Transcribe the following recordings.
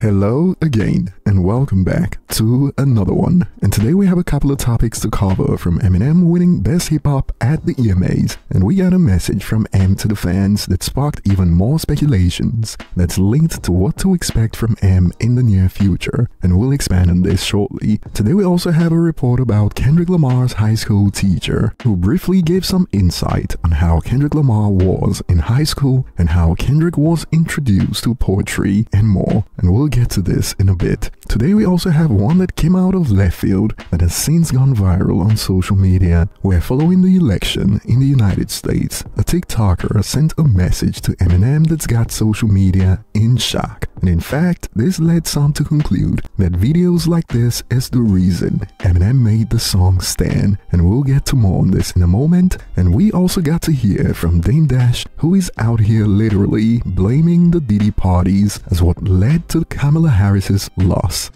Hello again and welcome back to another one. And today we have a couple of topics to cover, from Eminem winning Best Hip Hop at the EMAs, and we got a message from M to the fans that sparked even more speculations that's linked to what to expect from M in the near future, and we'll expand on this shortly. Today we also have a report about Kendrick Lamar's high school teacher, who briefly gave some insight on how Kendrick Lamar was in high school and how Kendrick was introduced to poetry and more, and we'll get to this in a bit. Today we also have one that came out of left field that has since gone viral on social media, where following the election in the United States, a TikToker sent a message to Eminem that's got social media in shock. And in fact, this led some to conclude that videos like this is the reason Eminem made the song Stan, and we'll get to more on this in a moment. And we also got to hear from Dame Dash, who is out here literally blaming the Diddy parties as what led to Kamala Harris's loss.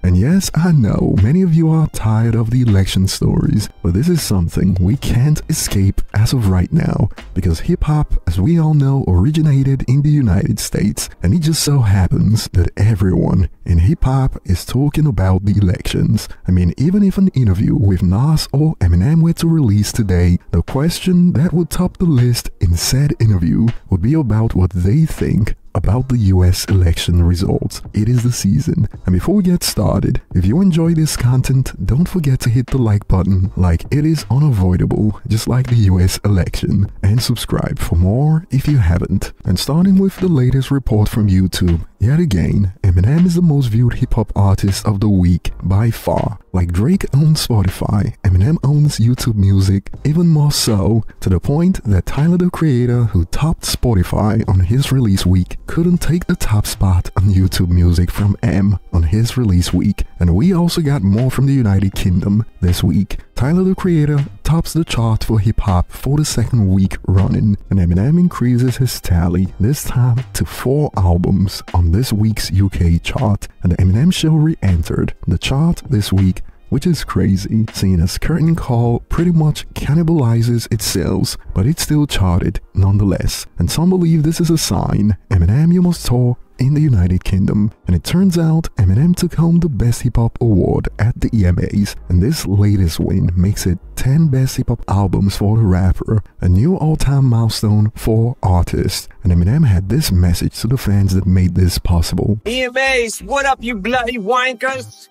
And yes, I know many of you are tired of the election stories, but this is something we can't escape as of right now, because hip-hop, as we all know, originated in the United States, and it just so happens that everyone in hip-hop is talking about the elections. I mean, even if an interview with Nas or Eminem were to release today, the question that would top the list in said interview would be about what they think about the US election results. It is the season. And before we get started, if you enjoy this content, don't forget to hit the like button, like it is unavoidable, just like the US election, and subscribe for more if you haven't. And starting with the latest report from YouTube, yet again, Eminem is the most viewed hip-hop artist of the week by far. Like Drake owns Spotify, Eminem owns YouTube Music, even more so, to the point that Tyler, the Creator, who topped Spotify on his release week, couldn't take the top spot on YouTube Music from M on his release week. And we also got more from the United Kingdom this week. Tyler, the Creator, tops the chart for hip-hop for the second week running, and Eminem increases his tally, this time to 4 albums on this week's UK chart, and the Eminem Show re-entered the chart this week, which is crazy, seeing as Curtain Call pretty much cannibalizes its sales, but it's still charted nonetheless. And some believe this is a sign Eminem, you must tour in the United Kingdom. And it turns out Eminem took home the Best Hip Hop Award at the EMAs, and this latest win makes it 10 Best Hip Hop albums for the rapper, a new all-time milestone for artists. And Eminem had this message to the fans that made this possible. EMAs, what up you bloody wankers?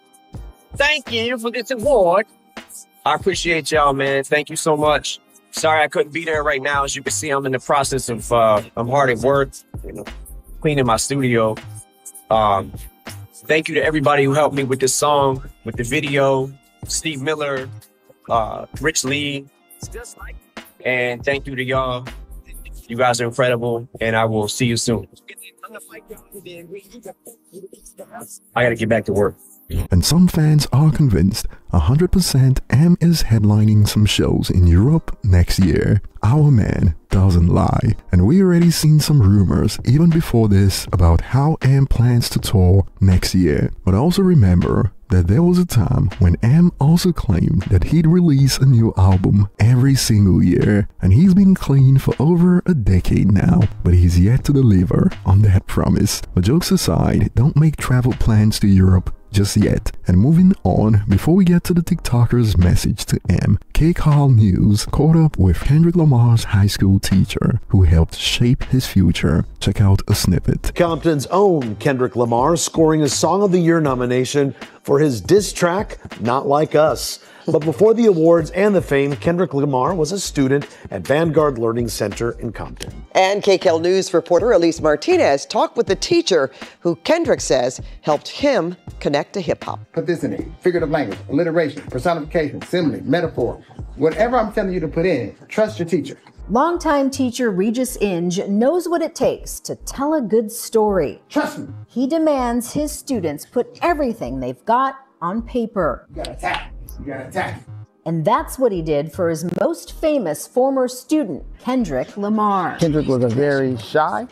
Thank you for this award. I appreciate y'all, man. Thank you so much. Sorry I couldn't be there right now. As you can see, I'm in the process of I'm hard at work, cleaning my studio. Thank you to everybody who helped me with this song, with the video, Steve Miller, Rich Lee, and thank you to y'all. You guys are incredible, and I will see you soon. I gotta get back to work. And some fans are convinced 100% M is headlining some shows in Europe next year. Our man doesn't lie, and we already seen some rumors even before this about how M plans to tour next year. But also remember that there was a time when M also claimed that he'd release a new album every single year, and he's been clean for over a decade now, but he's yet to deliver on that promise. But jokes aside, don't make travel plans to Europe just yet. And moving on, before we get to the TikToker's message to M, K-Carl News caught up with Kendrick Lamar's high school teacher who helped shape his future. Check out a snippet. Compton's own Kendrick Lamar scoring a Song of the Year nomination for his diss track, Not Like Us. But before the awards and the fame, Kendrick Lamar was a student at Vanguard Learning Center in Compton. And KCAL News reporter Elise Martinez talked with the teacher who Kendrick says helped him connect to hip-hop. Put this in it: figurative language, alliteration, personification, simile, metaphor. Whatever I'm telling you to put in it, trust your teacher. Longtime teacher Regis Inge knows what it takes to tell a good story. Trust me. He demands his students put everything they've got on paper. You gotta attack. You gotta attack. And that's what he did for his most famous former student, Kendrick Lamar. Kendrick was a very shy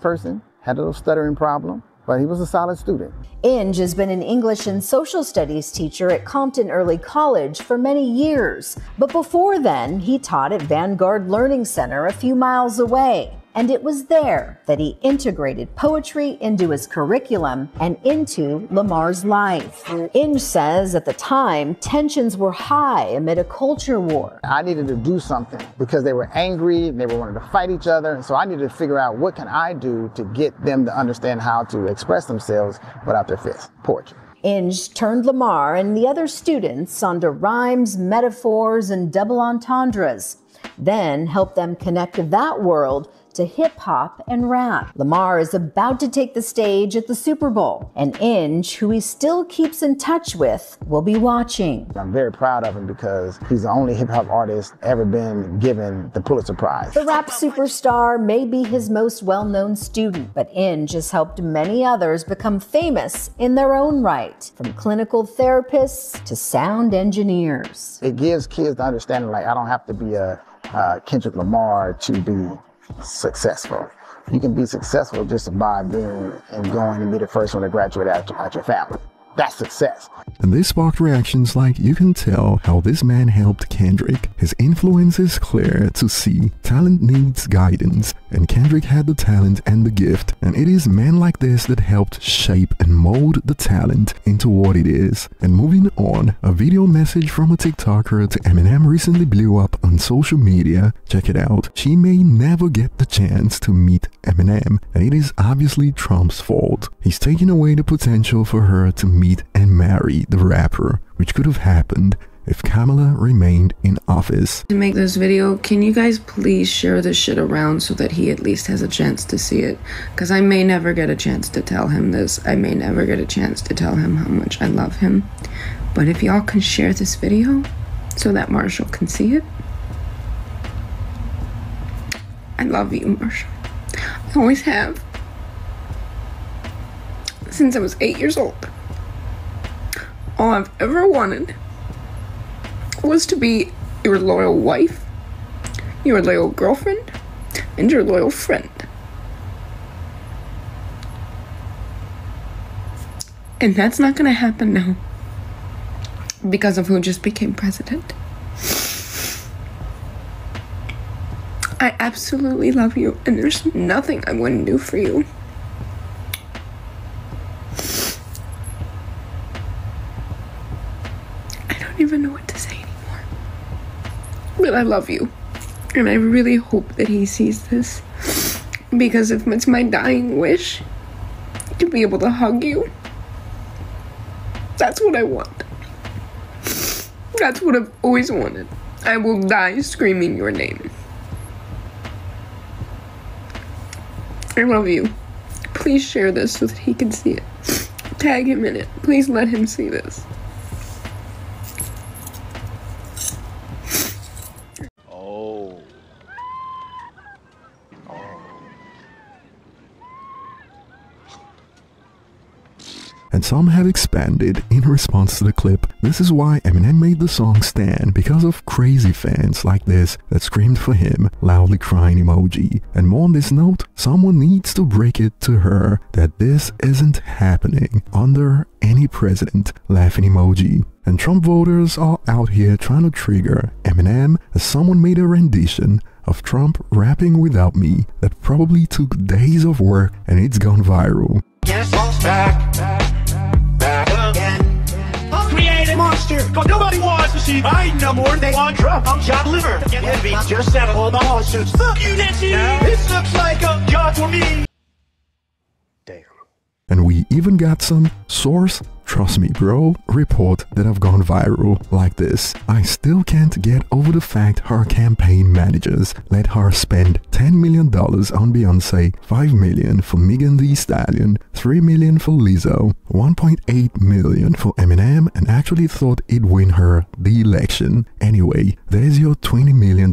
person, had a little stuttering problem, but he was a solid student. Inge has been an English and social studies teacher at Compton Early College for many years. But before then, he taught at Vanguard Learning Center a few miles away. And it was there that he integrated poetry into his curriculum and into Lamar's life. Inge says at the time, tensions were high amid a culture war. I needed to do something because they were angry and they were wanting to fight each other. And so I needed to figure out what can I do to get them to understand how to express themselves without their fists. Poetry. Inge turned Lamar and the other students onto rhymes, metaphors, and double entendres, then helped them connect that world to hip-hop and rap. Lamar is about to take the stage at the Super Bowl, and Inge, who he still keeps in touch with, will be watching. I'm very proud of him because he's the only hip-hop artist ever been given the Pulitzer Prize. The rap superstar may be his most well-known student, but Inge has helped many others become famous in their own right, from clinical therapists to sound engineers. It gives kids the understanding, like, I don't have to be a Kendrick Lamar to be successful. You can be successful just by being and going and be the first one to graduate out your family. That's success. And this sparked reactions like, you can tell how this man helped Kendrick. His influence is clear to see. Talent needs guidance, and Kendrick had the talent and the gift, and it is men like this that helped shape and mold the talent into what it is. And moving on, a video message from a TikToker to Eminem recently blew up on social media. Check it out. She may never get the chance to meet Eminem, and it is obviously Trump's fault. He's taking away the potential for her to meet and marry the rapper, which could have happened if Kamala remained in office. To make this video, can you guys please share this shit around so that he at least has a chance to see it? Because I may never get a chance to tell him this. I may never get a chance to tell him how much I love him. But if y'all can share this video so that Marshall can see it. I love you, Marshall. I always have. Since I was 8 years old. All I've ever wanted was to be your loyal wife, your loyal girlfriend, and your loyal friend. And that's not gonna happen now because of who just became president. I absolutely love you, and there's nothing I wouldn't do for you. I don't even know what to say anymore. But I love you. And I really hope that he sees this. Because if it's my dying wish to be able to hug you, that's what I want. That's what I've always wanted. I will die screaming your name. I love you. Please share this so that he can see it. Tag him in it. Please let him see this. And some have expanded in response to the clip. This is why Eminem made the song stand, because of crazy fans like this that screamed for him, loudly crying emoji. And more on this note, someone needs to break it to her that this isn't happening under any president, laughing emoji. And Trump voters are out here trying to trigger Eminem as someone made a rendition of Trump rapping Without Me that probably took days of work and it's gone viral. Yes, back again. I'll create a monster, cause nobody wants to see Biden no more. They want Trump. I'm John Liver. Envy, just settle all the lawsuits. Fuck you, Nancy. This looks like a job for me. Damn. And we even got some source, trust me bro, report that have gone viral like this. I still can't get over the fact her campaign managers let her spend $10 million on Beyonce, $5 million for Megan Thee Stallion, $3 million for Lizzo, $1.8 million for Eminem, and actually thought it'd win her the election. Anyway, there's your $20 million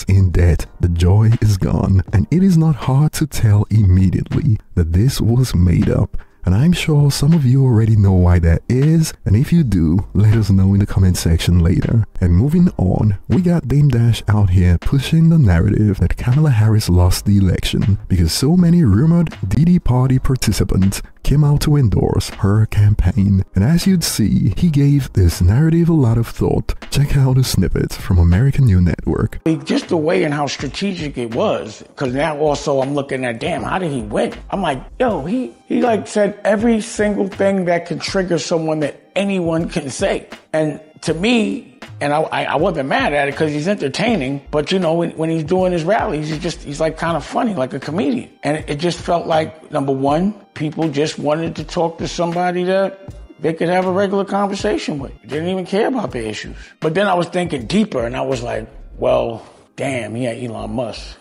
in debt. The joy is gone, and it is not hard to tell immediately that this was made up. And I'm sure some of you already know why that is, and if you do, let us know in the comment section later. And moving on, we got Dame Dash out here pushing the narrative that Kamala Harris lost the election because so many rumored Diddy party participants came out to endorse her campaign. And as you'd see, he gave this narrative a lot of thought. Check out a snippet from American News Network. Just the way and how strategic it was, because now also I'm looking at, damn, how did he win? I'm like, yo, he like said every single thing that could trigger someone that anyone can say. And to me, and I wasn't mad at it because he's entertaining, but you know, when he's doing his rallies, he's like kind of funny, like a comedian. And it just felt like, number one, people just wanted to talk to somebody that they could have a regular conversation with. They didn't even care about their issues. But then I was thinking deeper and I was like, well, damn, he had Elon Musk.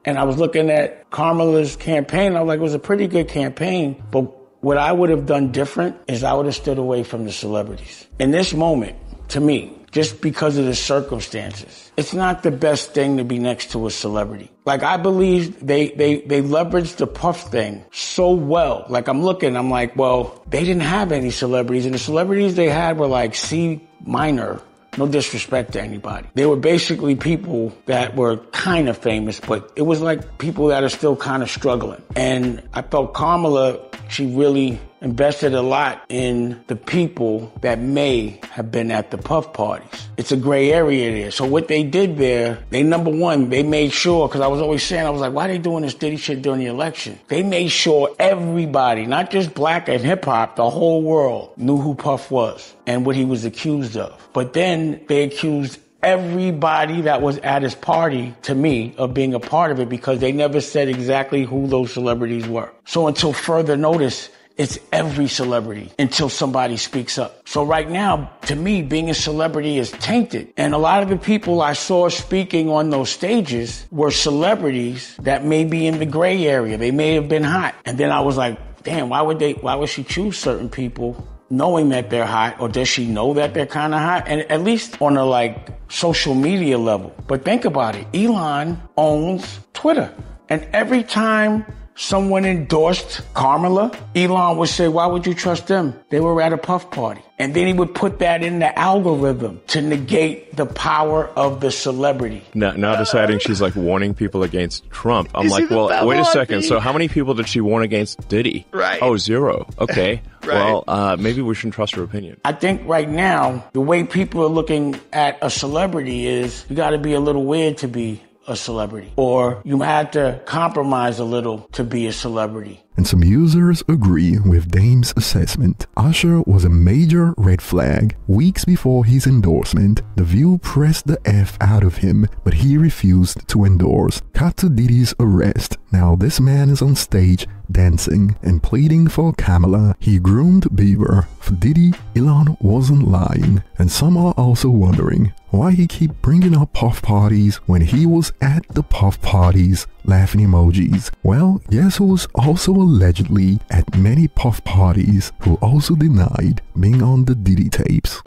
And I was looking at Kamala's campaign. I was like, it was a pretty good campaign, but what I would have done different is I would have stood away from the celebrities. In this moment, to me, just because of the circumstances, it's not the best thing to be next to a celebrity. Like, I believe they leveraged the Puff thing so well. Like, I'm like, well, they didn't have any celebrities, and the celebrities they had were like C minor. No disrespect to anybody. They were basically people that were kind of famous, but it was like people that are still kind of struggling. And I felt Kamala, she really invested a lot in the people that may have been at the Puff parties. It's a gray area there. So what they did there, number one, they made sure, because I was always saying, I was like, why are they doing this Diddy shit during the election? They made sure everybody, not just black and hip hop, the whole world knew who Puff was and what he was accused of. But then they accused everybody that was at his party, to me, of being a part of it because they never said exactly who those celebrities were. So until further notice, it's every celebrity until somebody speaks up. So right now, to me, being a celebrity is tainted. And a lot of the people I saw speaking on those stages were celebrities that may be in the gray area. They may have been hot. And then I was like, damn, why would she choose certain people knowing that they're hot? Or does she know that they're kind of hot? And at least on a like social media level. But think about it. Elon owns Twitter. And every time someone endorsed Kamala, Elon would say, why would you trust them? They were at a Puff party. And then he would put that in the algorithm to negate the power of the celebrity. Now deciding she's like warning people against Trump. I'm like, well, wait a second. So how many people did she warn against Diddy? Right. Oh, 0. Okay. Right. Well, maybe we shouldn't trust her opinion. I think right now, the way people are looking at a celebrity is you got to be a little weird to be a celebrity, or you have to compromise a little to be a celebrity. And some users agree with Dame's assessment. Usher was a major red flag. Weeks before his endorsement, The View pressed the F out of him, but he refused to endorse. Cut to Diddy's arrest. Now this man is on stage dancing and pleading for Kamala. He groomed Bieber. For Diddy, Elon wasn't lying. And some are also wondering why he keep bringing up Puff parties when he was at the Puff parties. Laughing emojis. Well, guess who was also allegedly at many Puff parties who also denied being on the Diddy tapes.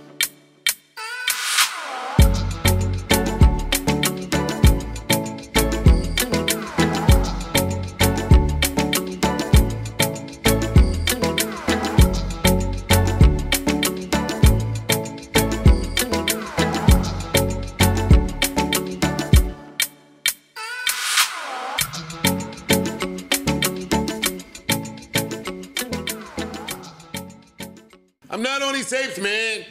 I'm not on these tapes, man.